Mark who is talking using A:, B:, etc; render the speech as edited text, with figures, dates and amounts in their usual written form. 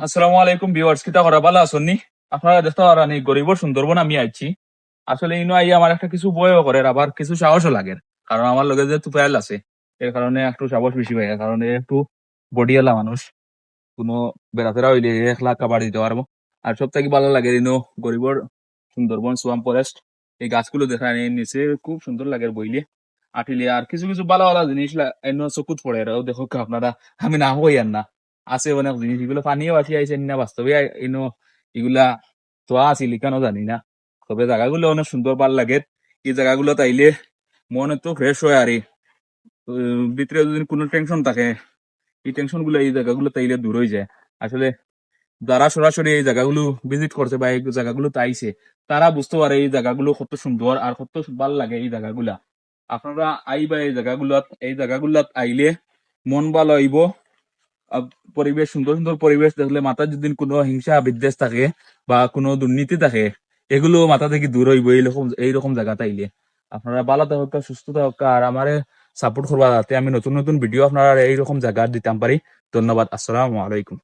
A: আসসালামু আলাইকুম ভিউয়ার্স, কিতা করা ভালো আছেন নি? আপনারা দেখতে পারেন এই গরিবর সুন্দরবন আমি আইছি। আসলে ইনো আই আমার একটা কিছু বয়ও করে, আবার কিছু সাহসও লাগে। কারণ আমার লগে যে তুফাইল আছে, এর কারণে একটু সাহস বেশি পাই, কারণ এ একটু বডিওয়ালা মানুষ। কোনো বেড়াতেরা হইলে একলা কাবাড়ি দিতে পারবো। আর সব থেকে ভালো লাগে ইনো গরিবর সুন্দরবন সোয়াম ফরেস্ট, এই গাছগুলো দেখা নিচে খুব সুন্দর লাগে বইলে আটিলে। আর কিছু কিছু ভালো ভালো জিনিস এনে চকুত পড়ে, এরাও দেখো আপনারা, আমি নাম কই আর না। আছে অনেক জিনিস, এগুলো পানিও আসি আইসেন না বাস্তবে ইনো এগুলা তো আছিল কেন জানি না। তবে জায়গাগুলো অনেক সুন্দর, ভাল লাগে। এই জায়গাগুলো তাইলে মন একটু ফ্রেশ হয়। আর ভিতরে যদি কোনো টেনশন থাকে, এই টেনশন গুলো এই জায়গাগুলো তাইলে দূর হয়ে যায়। আসলে যারা সরাসরি এই জায়গাগুলো ভিজিট করছে বা এই জায়গাগুলো আইছে, তারা বুঝতে পারে এই জায়গাগুলো কত সুন্দর আর কত ভাল লাগে এই জায়গাগুলা। আপনারা আইবা এই জায়গাগুলাত আইলে মন ভালো হইব। আহ, পরিবেশ সুন্দর সুন্দর পরিবেশ দেখলে মাথা যদি কোনো হিংসা বিদ্বেষ থাকে বা কোনো দুর্নীতি থাকে, এগুলো মাথা থেকে দূর হইব এইরকম জায়গা তাইলে। আপনারা ভালো থাকুক, সুস্থ থাকুক, আর আমারে সাপোর্ট করবা যাতে আমি নতুন নতুন ভিডিও আপনারা এইরকম জায়গা দিতাম পারি। ধন্যবাদ। আসসালামু আলাইকুম।